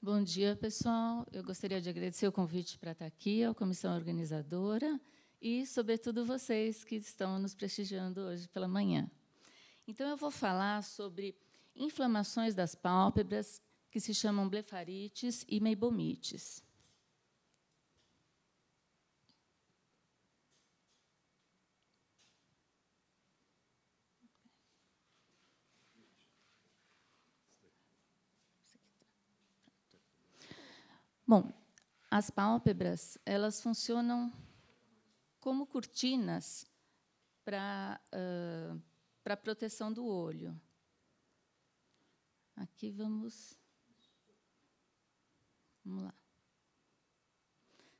Bom dia, pessoal. Eu gostaria de agradecer o convite para estar aqui, à comissão organizadora e, sobretudo, vocês que estão nos prestigiando hoje pela manhã. Então, eu vou falar sobre inflamações das pálpebras, que se chamam blefarites e meibomites. Bom, as pálpebras, elas funcionam como cortinas para a proteção do olho. Aqui vamos lá.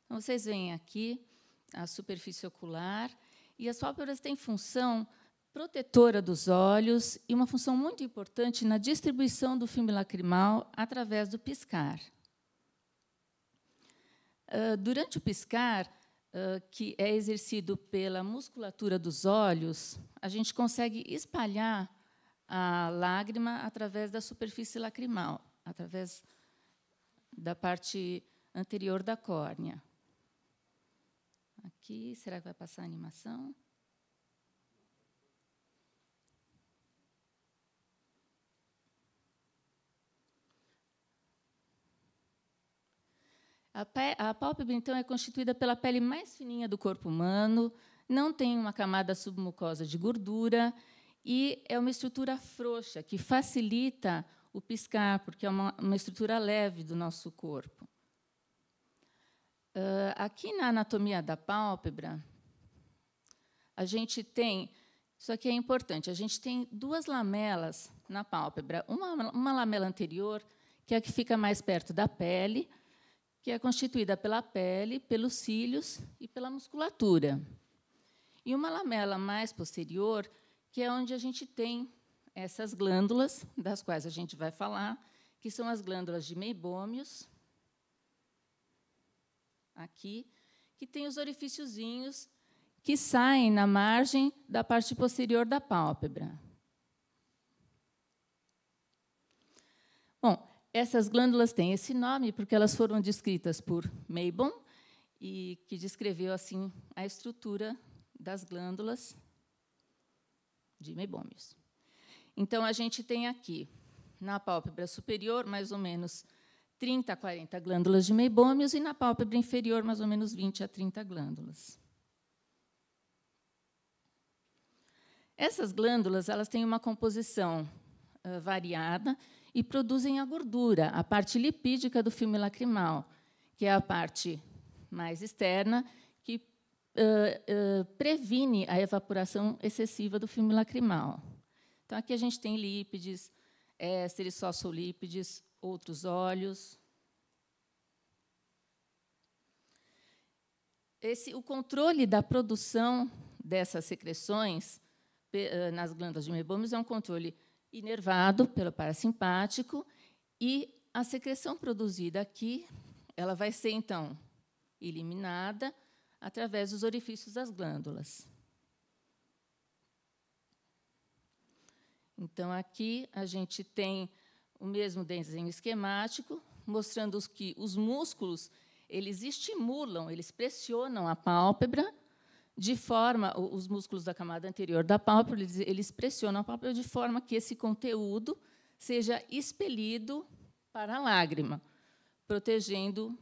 Então, vocês veem aqui a superfície ocular, e as pálpebras têm função protetora dos olhos e uma função muito importante na distribuição do filme lacrimal através do piscar. Durante o piscar, que é exercido pela musculatura dos olhos, a gente consegue espalhar a lágrima através da superfície lacrimal, através da parte anterior da córnea. Aqui, será que vai passar a animação? A pálpebra, então, é constituída pela pele mais fininha do corpo humano, não tem uma camada submucosa de gordura e é uma estrutura frouxa, que facilita o piscar, porque é uma estrutura leve do nosso corpo. Aqui na anatomia da pálpebra, a gente tem, isso aqui é importante, a gente tem duas lamelas na pálpebra. Uma lamela anterior, que é a que fica mais perto da pele, que é constituída pela pele, pelos cílios e pela musculatura. E uma lamela mais posterior, que é onde a gente tem essas glândulas, das quais a gente vai falar, que são as glândulas de meibômios, aqui, que tem os orifíciozinhos que saem na margem da parte posterior da pálpebra. Bom, essas glândulas têm esse nome porque elas foram descritas por Meibom, e que descreveu assim a estrutura das glândulas de meibômios. Então, a gente tem aqui, na pálpebra superior, mais ou menos 30 a 40 glândulas de meibômios, e na pálpebra inferior, mais ou menos 20 a 30 glândulas. Essas glândulas elas têm uma composição variada e produzem a gordura, a parte lipídica do filme lacrimal, que é a parte mais externa, que previne a evaporação excessiva do filme lacrimal. Então, aqui a gente tem lípides, ésteres, fosfolípides, outros óleos. O controle da produção dessas secreções nas glândulas de meibômios é um controle inervado pelo parasimpático, e a secreção produzida aqui ela vai ser, então, eliminada através dos orifícios das glândulas. Então, aqui a gente tem o mesmo desenho esquemático, mostrando que os músculos eles estimulam, eles pressionam a pálpebra, de forma, os músculos da camada anterior da pálpebra, eles pressionam a pálpebra de forma que esse conteúdo seja expelido para a lágrima, protegendo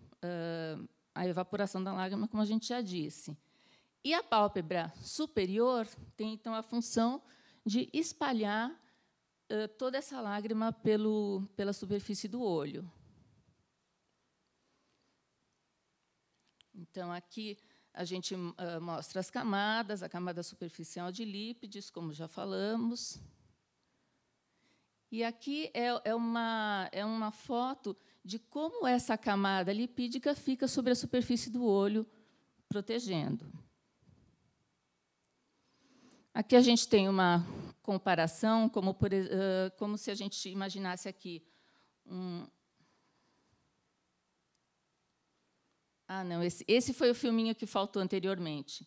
a evaporação da lágrima, como a gente já disse. E a pálpebra superior tem, então, a função de espalhar toda essa lágrima pela superfície do olho. Então, aqui a gente mostra as camadas, a camada superficial de lípides, como já falamos. E aqui é uma foto de como essa camada lipídica fica sobre a superfície do olho, protegendo. Aqui a gente tem uma comparação, como se a gente imaginasse aqui não, esse foi o filminho que faltou anteriormente.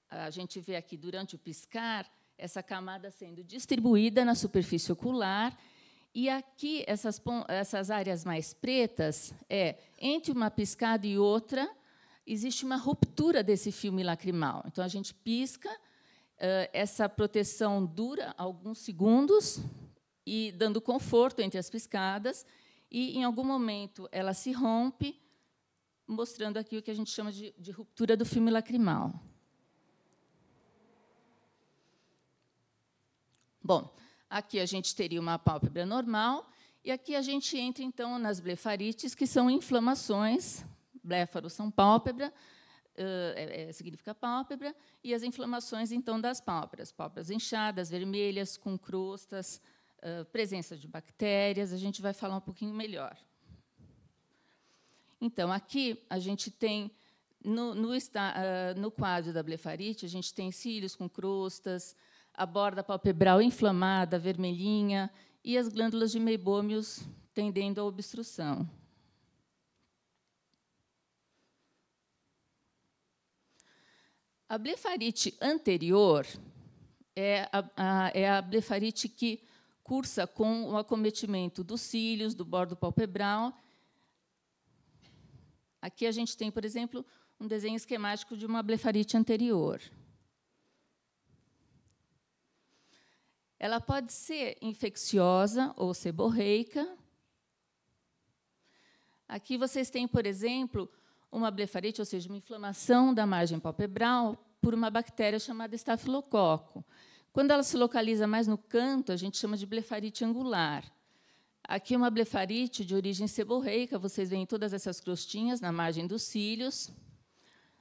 A gente vê aqui, durante o piscar, essa camada sendo distribuída na superfície ocular E aqui, essas áreas mais pretas, entre uma piscada e outra, existe uma ruptura desse filme lacrimal. Então, a gente pisca, essa proteção dura alguns segundos, e dando conforto entre as piscadas, e, em algum momento, ela se rompe, mostrando aqui o que a gente chama de ruptura do filme lacrimal. Bom, aqui a gente teria uma pálpebra normal, e aqui a gente entra, então, nas blefarites, que são inflamações. Bléfaro são pálpebra, significa pálpebra, e as inflamações, então, das pálpebras. Pálpebras inchadas, vermelhas, com crostas, presença de bactérias. A gente vai falar um pouquinho melhor. Então, aqui a gente tem, no quadro da blefarite, a gente tem cílios com crostas, a borda palpebral inflamada, vermelhinha, e as glândulas de Meibômios tendendo à obstrução. A blefarite anterior é a blefarite que cursa com o acometimento dos cílios, do bordo palpebral. Aqui a gente tem, por exemplo, um desenho esquemático de uma blefarite anterior. Ela pode ser infecciosa ou seborreica. Aqui vocês têm, por exemplo, uma blefarite, ou seja, uma inflamação da margem palpebral por uma bactéria chamada estafilococo. Quando ela se localiza mais no canto, a gente chama de blefarite angular. Aqui, uma blefarite de origem seborreica, vocês veem todas essas crostinhas na margem dos cílios.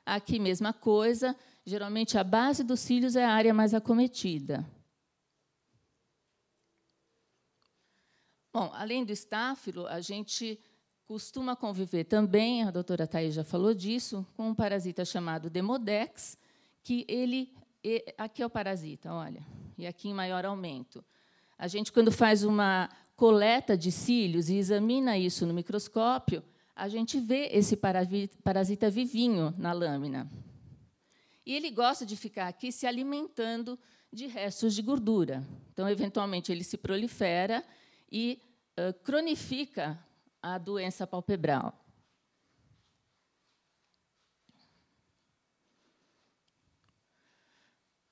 Aqui, mesma coisa. Geralmente, a base dos cílios é a área mais acometida. Bom, além do estáfilo, a gente costuma conviver também, a doutora Thaís já falou disso, com um parasita chamado Demodex, que aqui é o parasita, olha, e aqui em maior aumento. A gente, quando faz uma coleta de cílios e examina isso no microscópio, a gente vê esse parasita vivinho na lâmina. E ele gosta de ficar aqui se alimentando de restos de gordura. Então, eventualmente, ele se prolifera e cronifica a doença palpebral.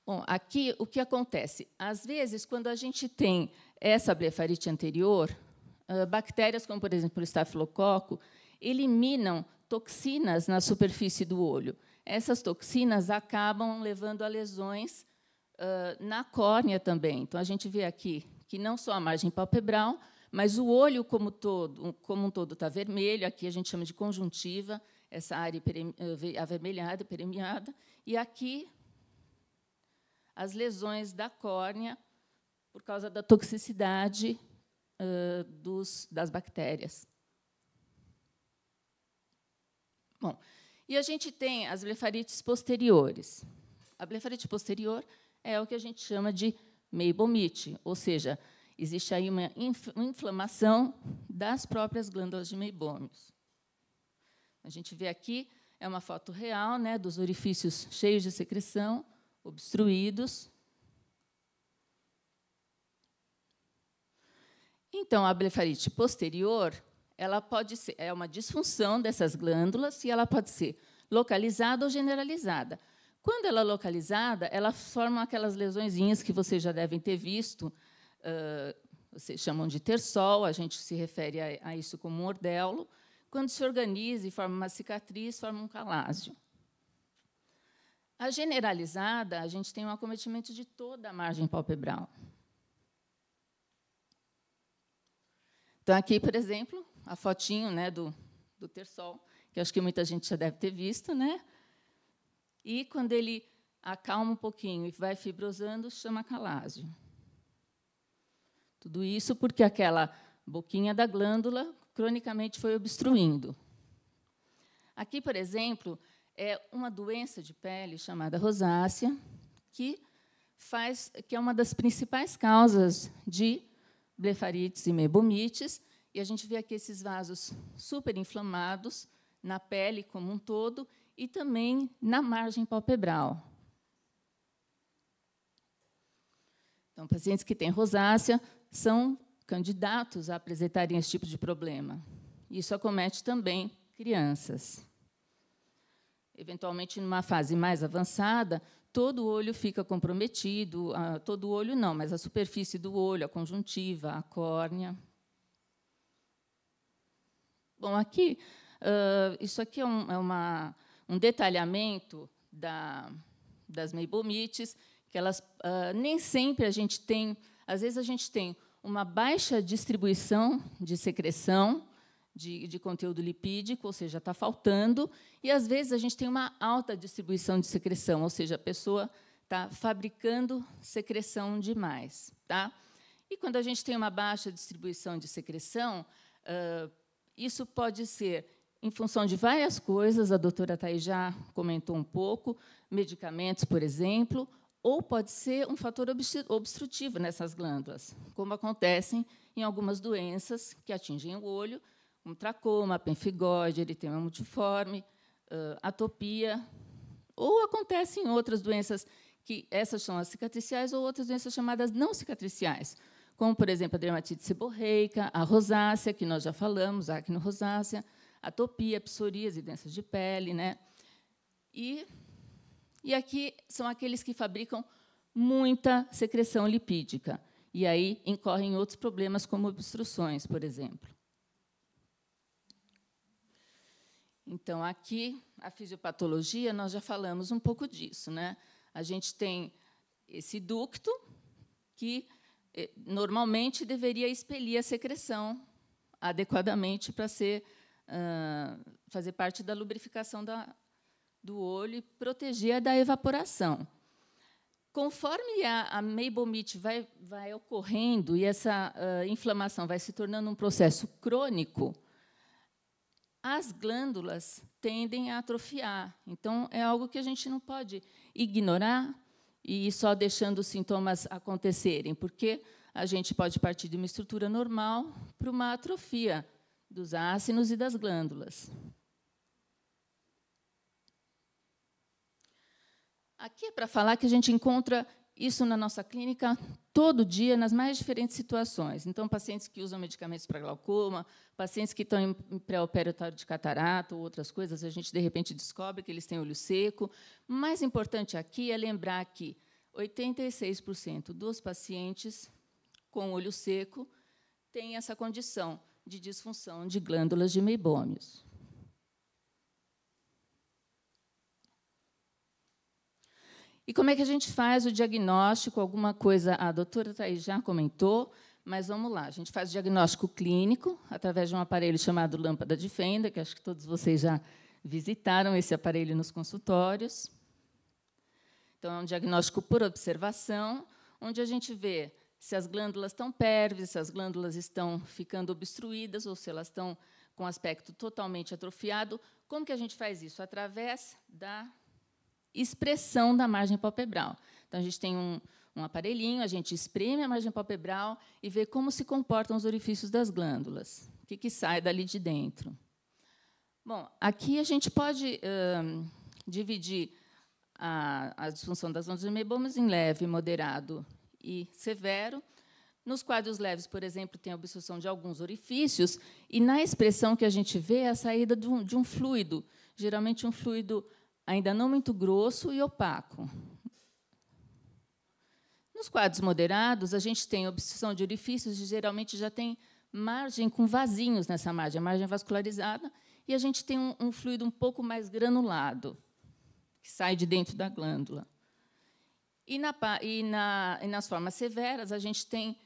Bom, aqui, o que acontece? Às vezes, quando a gente tem essa blefarite anterior, bactérias como, por exemplo, o estafilococo, eliminam toxinas na superfície do olho. Essas toxinas acabam levando a lesões na córnea também. Então, a gente vê aqui que não só a margem palpebral, mas o olho como um todo está vermelho. Aqui a gente chama de conjuntiva, essa área avermelhada, peremiada. E aqui, as lesões da córnea por causa da toxicidade das bactérias. Bom, e a gente tem as blefarites posteriores. A blefarite posterior é o que a gente chama de meibomite, ou seja, existe aí uma inflamação das próprias glândulas de Meibômios. A gente vê aqui, é uma foto real, né, dos orifícios cheios de secreção, obstruídos. Então, a blefarite posterior, ela pode ser, é uma disfunção dessas glândulas, e ela pode ser localizada ou generalizada. Quando ela é localizada, ela forma aquelas lesõezinhas que vocês já devem ter visto, vocês chamam de terçol, a gente se refere a isso como um ordelo. Quando se organiza e forma uma cicatriz, forma um calásio. A generalizada, a gente tem um acometimento de toda a margem palpebral. Então, aqui, por exemplo, a fotinho, né, do terçol, que acho que muita gente já deve ter visto, né? E, quando ele acalma um pouquinho e vai fibrosando, chama calásio. Tudo isso porque aquela boquinha da glândula cronicamente foi obstruindo. Aqui, por exemplo, é uma doença de pele chamada rosácea, que é uma das principais causas de blefarites e meibomites, e a gente vê aqui esses vasos superinflamados na pele como um todo e também na margem palpebral. Então, pacientes que têm rosácea são candidatos a apresentarem esse tipo de problema. Isso acomete também crianças. Eventualmente, numa fase mais avançada, todo o olho fica comprometido, todo o olho não, mas a superfície do olho, a conjuntiva, a córnea. Bom, aqui, isso aqui é um detalhamento das meibomites, que elas nem sempre a gente tem, às vezes a gente tem uma baixa distribuição de secreção de conteúdo lipídico, ou seja, está faltando, e às vezes a gente tem uma alta distribuição de secreção, ou seja, a pessoa está fabricando secreção demais. Tá? E quando a gente tem uma baixa distribuição de secreção, isso pode ser em função de várias coisas, a doutora Thaís já comentou um pouco, medicamentos, por exemplo, ou pode ser um fator obstrutivo nessas glândulas, como acontecem em algumas doenças que atingem o olho, como tracoma, pemphigoide, eritema multiforme, atopia, ou acontece em outras doenças, que essas são as cicatriciais, ou outras doenças chamadas não cicatriciais, como, por exemplo, a dermatite seborreica, a rosácea, que nós já falamos, a acne rosácea, atopia, psoríase, doenças de pele. Né? E aqui são aqueles que fabricam muita secreção lipídica, e aí incorrem outros problemas, como obstruções, por exemplo. Então, aqui, a fisiopatologia, nós já falamos um pouco disso. Né? A gente tem esse ducto, que normalmente deveria expelir a secreção adequadamente para fazer parte da lubrificação do olho e proteger da evaporação. Conforme a meibomite vai ocorrendo e essa inflamação vai se tornando um processo crônico, as glândulas tendem a atrofiar. Então, é algo que a gente não pode ignorar e ir só deixando os sintomas acontecerem, porque a gente pode partir de uma estrutura normal para uma atrofia dos ácinos e das glândulas. Aqui é para falar que a gente encontra isso na nossa clínica todo dia, nas mais diferentes situações. Então, pacientes que usam medicamentos para glaucoma, pacientes que estão em pré-operatório de catarata ou outras coisas, a gente, de repente, descobre que eles têm olho seco. O mais importante aqui é lembrar que 86% dos pacientes com olho seco têm essa condição de disfunção de glândulas de meibômios. E como é que a gente faz o diagnóstico? Alguma coisa a doutora Thaís já comentou, mas vamos lá. A gente faz o diagnóstico clínico através de um aparelho chamado lâmpada de fenda, que acho que todos vocês já visitaram esse aparelho nos consultórios. Então, é um diagnóstico por observação, onde a gente vê se as glândulas estão pérvidas, se as glândulas estão ficando obstruídas ou se elas estão com aspecto totalmente atrofiado. Como que a gente faz isso? Através da expressão da margem palpebral. Então, a gente tem um aparelhinho, a gente espreme a margem palpebral e vê como se comportam os orifícios das glândulas, o que sai dali de dentro. Bom, aqui a gente pode dividir a disfunção das glândulas de meibômios em leve, moderado e severo. Nos quadros leves, por exemplo, tem a obstrução de alguns orifícios, e na expressão que a gente vê é a saída de um fluido, geralmente um fluido ainda não muito grosso e opaco. Nos quadros moderados, a gente tem obstrução de orifícios e, geralmente, já tem margem com vasinhos nessa margem, a margem vascularizada, e a gente tem um fluido um pouco mais granulado, que sai de dentro da glândula. E nas formas severas, a gente tem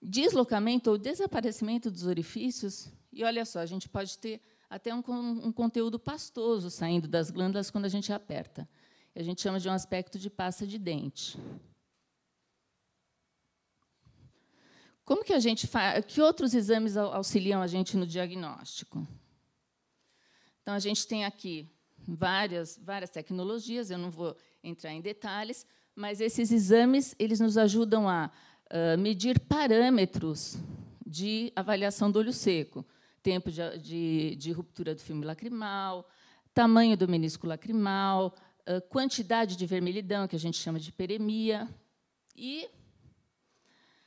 deslocamento ou desaparecimento dos orifícios, e, olha só, a gente pode ter até um conteúdo pastoso saindo das glândulas quando a gente aperta. A gente chama de um aspecto de pasta de dente. Como que a gente faz? Que outros exames auxiliam a gente no diagnóstico? Então, a gente tem aqui várias tecnologias, eu não vou entrar em detalhes, mas esses exames eles nos ajudam a medir parâmetros de avaliação do olho seco. Tempo de ruptura do filme lacrimal, tamanho do menisco lacrimal, quantidade de vermelhidão, que a gente chama de hiperemia. E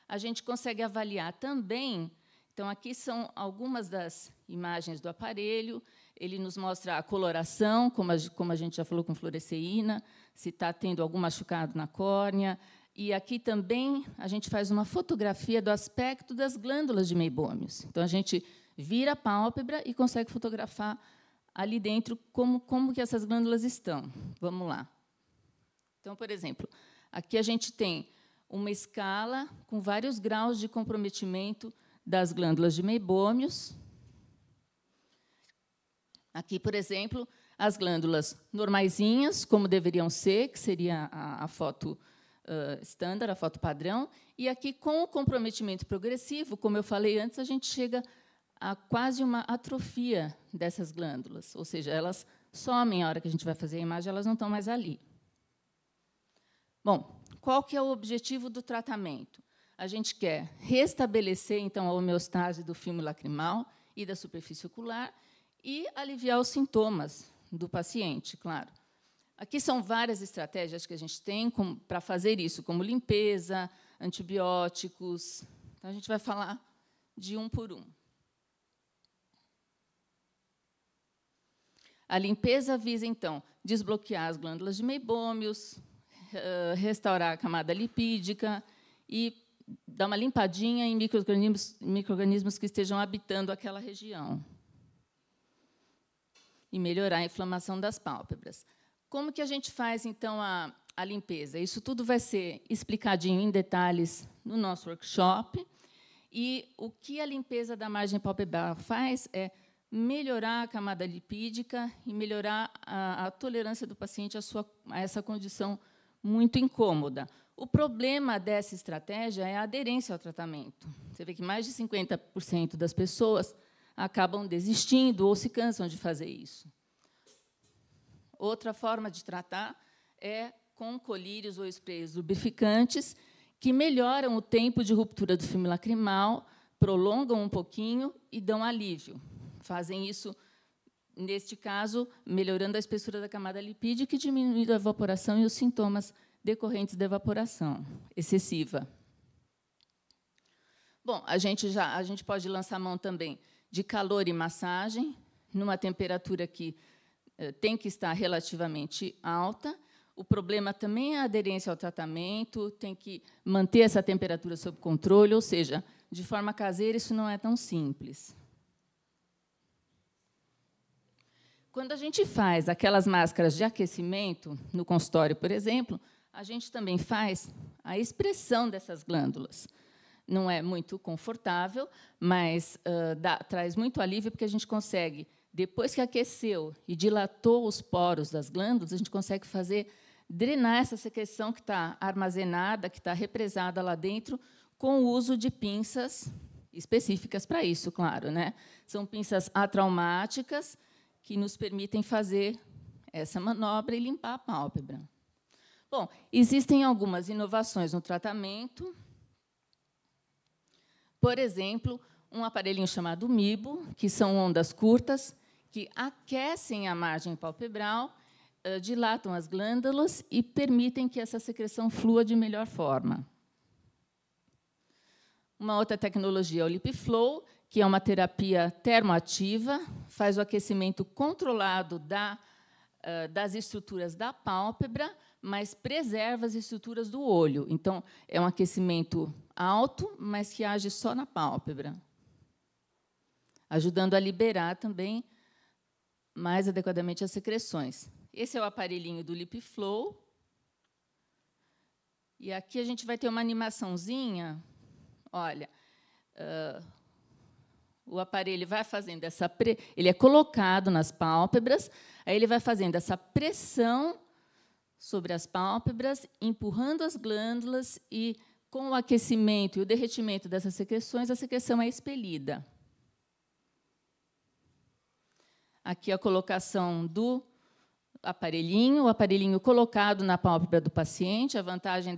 a gente consegue avaliar também. Então, aqui são algumas das imagens do aparelho. Ele nos mostra a coloração, como a gente já falou com fluoresceína, se está tendo algum machucado na córnea. E aqui também a gente faz uma fotografia do aspecto das glândulas de meibômios. Então, a gente vira a pálpebra e consegue fotografar ali dentro como que essas glândulas estão. Vamos lá. Então, por exemplo, aqui a gente tem uma escala com vários graus de comprometimento das glândulas de meibômios. Aqui, por exemplo, as glândulas normaisinhas, como deveriam ser, que seria a foto estándar, a foto padrão, e aqui, com o comprometimento progressivo, como eu falei antes, a gente chega a quase uma atrofia dessas glândulas, ou seja, elas somem a hora que a gente vai fazer a imagem, elas não estão mais ali. Bom, qual que é o objetivo do tratamento? A gente quer restabelecer, então, a homeostase do filme lacrimal e da superfície ocular e aliviar os sintomas do paciente, claro. Aqui são várias estratégias que a gente tem para fazer isso, como limpeza, antibióticos. Então, a gente vai falar de um por um. A limpeza visa, então, desbloquear as glândulas de meibômios, restaurar a camada lipídica e dar uma limpadinha em micro-organismos que estejam habitando aquela região e melhorar a inflamação das pálpebras. Como que a gente faz, então, a limpeza? Isso tudo vai ser explicadinho em detalhes no nosso workshop. E o que a limpeza da margem palpebral faz é melhorar a camada lipídica e melhorar a tolerância do paciente a essa condição muito incômoda. O problema dessa estratégia é a aderência ao tratamento. Você vê que mais de 50% das pessoas acabam desistindo ou se cansam de fazer isso. Outra forma de tratar é com colírios ou sprays lubrificantes, que melhoram o tempo de ruptura do filme lacrimal, prolongam um pouquinho e dão alívio. Fazem isso, neste caso, melhorando a espessura da camada lipídica e diminuindo a evaporação e os sintomas decorrentes da evaporação excessiva. Bom, a gente pode lançar mão também de calor e massagem, numa temperatura que tem que estar relativamente alta. O problema também é a aderência ao tratamento, tem que manter essa temperatura sob controle, ou seja, de forma caseira, isso não é tão simples. Quando a gente faz aquelas máscaras de aquecimento, no consultório, por exemplo, a gente também faz a expressão dessas glândulas. Não é muito confortável, mas traz muito alívio, porque a gente consegue, depois que aqueceu e dilatou os poros das glândulas, a gente consegue drenar essa secreção que está armazenada, que está represada lá dentro, com o uso de pinças específicas para isso, claro, né? São pinças atraumáticas que nos permitem fazer essa manobra e limpar a pálpebra. Bom, existem algumas inovações no tratamento. Por exemplo, um aparelhinho chamado MIBO, que são ondas curtas, que aquecem a margem palpebral, dilatam as glândulas e permitem que essa secreção flua de melhor forma. Uma outra tecnologia é o LipFlow, que é uma terapia termoativa, faz o aquecimento controlado das estruturas da pálpebra, mas preserva as estruturas do olho. Então, é um aquecimento alto, mas que age só na pálpebra, ajudando a liberar também mais adequadamente as secreções. Esse é o aparelhinho do LipFlow. E aqui a gente vai ter uma animaçãozinha. Olha, o aparelho vai fazendo ele é colocado nas pálpebras, aí ele vai fazendo essa pressão sobre as pálpebras, empurrando as glândulas e, com o aquecimento e o derretimento dessas secreções, a secreção é expelida. Aqui a colocação do aparelhinho, o aparelhinho colocado na pálpebra do paciente. A vantagem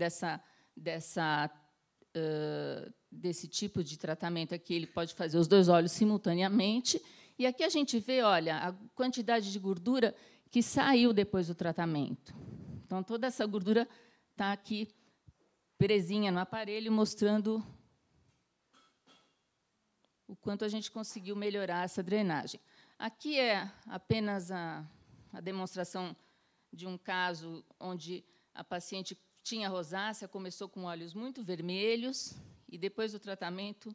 desse tipo de tratamento é que ele pode fazer os dois olhos simultaneamente. E aqui a gente vê, olha, a quantidade de gordura que saiu depois do tratamento. Então, toda essa gordura está aqui presinha no aparelho, mostrando o quanto a gente conseguiu melhorar essa drenagem. Aqui é apenas a demonstração de um caso onde a paciente tinha rosácea, começou com olhos muito vermelhos, e, depois do tratamento,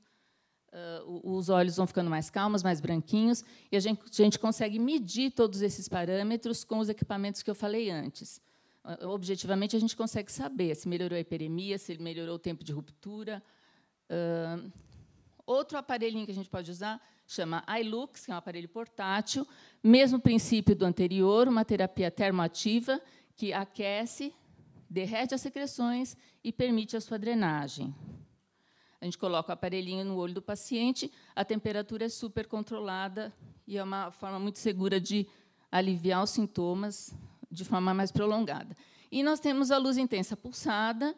os olhos vão ficando mais calmos, mais branquinhos, e a gente consegue medir todos esses parâmetros com os equipamentos que eu falei antes. Objetivamente, a gente consegue saber se melhorou a hiperemia, se melhorou o tempo de ruptura. Outro aparelhinho que a gente pode usar chama iLux, que é um aparelho portátil, mesmo princípio do anterior, uma terapia termoativa que aquece, derrete as secreções e permite a sua drenagem. A gente coloca o aparelhinho no olho do paciente, a temperatura é super controlada e é uma forma muito segura de aliviar os sintomas de forma mais prolongada. E nós temos a luz intensa pulsada,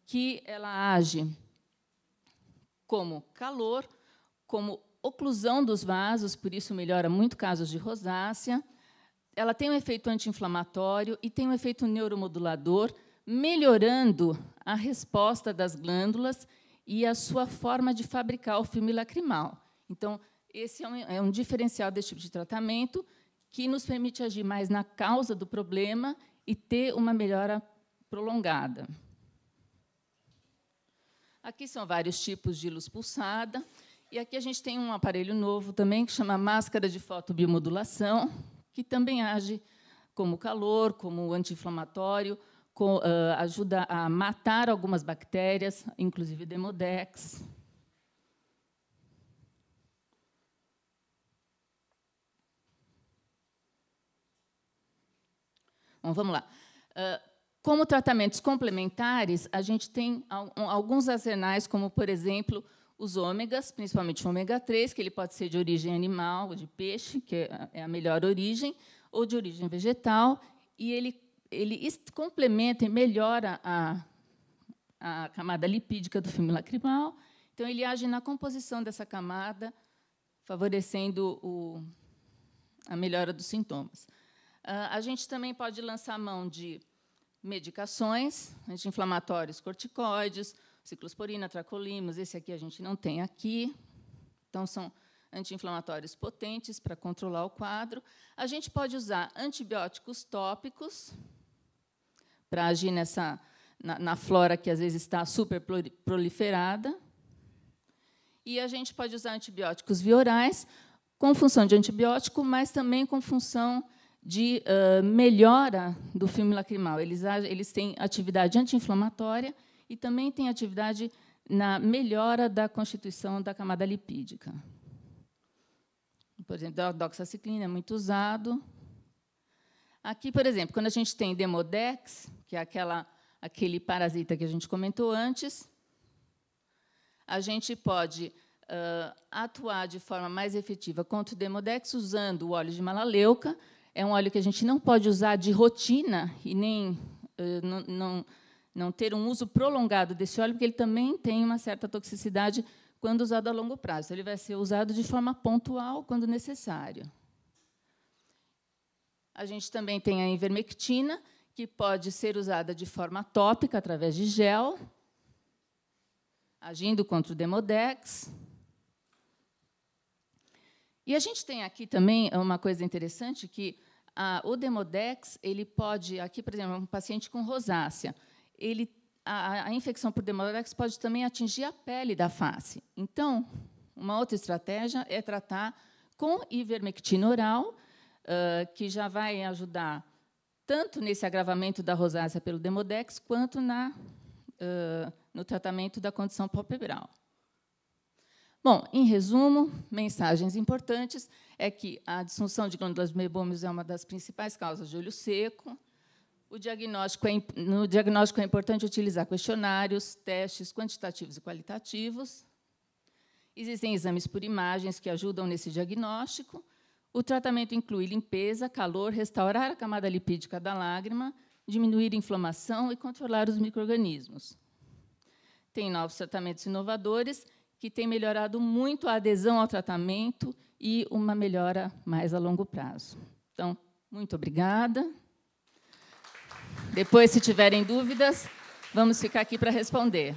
que ela age como calor, como oclusão dos vasos, por isso melhora muito casos de rosácea. Ela tem um efeito anti-inflamatório e tem um efeito neuromodulador, melhorando a resposta das glândulas e a sua forma de fabricar o filme lacrimal. Então, esse é um diferencial desse tipo de tratamento que nos permite agir mais na causa do problema e ter uma melhora prolongada. Aqui são vários tipos de luz pulsada. E aqui a gente tem um aparelho novo também, que chama máscara de fotobiomodulação, que também age como calor, como anti-inflamatório, ajuda a matar algumas bactérias, inclusive Demodex. Bom, vamos lá. Como tratamentos complementares, a gente tem alguns arsenais, como, por exemplo, os ômegas, principalmente o ômega 3, que ele pode ser de origem animal, ou de peixe, que é a melhor origem, ou de origem vegetal, e ele complementa e melhora a camada lipídica do filme lacrimal. Então, ele age na composição dessa camada, favorecendo a melhora dos sintomas. A gente também pode lançar mão de medicações anti-inflamatórios, corticoides, ciclosporina, tracolimos. Esse aqui a gente não tem aqui. Então, são anti-inflamatórios potentes para controlar o quadro. A gente pode usar antibióticos tópicos para agir na flora que, às vezes, está super proliferada. E a gente pode usar antibióticos viorais, com função de antibiótico, mas também com função de melhora do filme lacrimal. Eles têm atividade anti-inflamatória e também têm atividade na melhora da constituição da camada lipídica. Por exemplo, a doxaciclina é muito usado. Aqui, por exemplo, quando a gente tem Demodex, que é aquele parasita que a gente comentou antes, a gente pode atuar de forma mais efetiva contra o Demodex usando o óleo de malaleuca. É um óleo que a gente não pode usar de rotina e nem não ter um uso prolongado desse óleo, porque ele também tem uma certa toxicidade quando usado a longo prazo. Ele vai ser usado de forma pontual, quando necessário. A gente também tem a ivermectina, que pode ser usada de forma tópica, através de gel, agindo contra o Demodex. E a gente tem aqui também uma coisa interessante, que o Demodex, ele pode, aqui, por exemplo, um paciente com rosácea, a infecção por Demodex pode também atingir a pele da face. Então, uma outra estratégia é tratar com ivermectina oral, que já vai ajudar tanto nesse agravamento da rosácea pelo Demodex, quanto no tratamento da condição palpebral. Bom, em resumo, mensagens importantes é que a disfunção de glândulas meibomius é uma das principais causas de olho seco. No diagnóstico é importante utilizar questionários, testes quantitativos e qualitativos. Existem exames por imagens que ajudam nesse diagnóstico. O tratamento inclui limpeza, calor, restaurar a camada lipídica da lágrima, diminuir a inflamação e controlar os micro-organismos. Tem novos tratamentos inovadores que têm melhorado muito a adesão ao tratamento e uma melhora mais a longo prazo. Então, muito obrigada. Depois, se tiverem dúvidas, vamos ficar aqui para responder.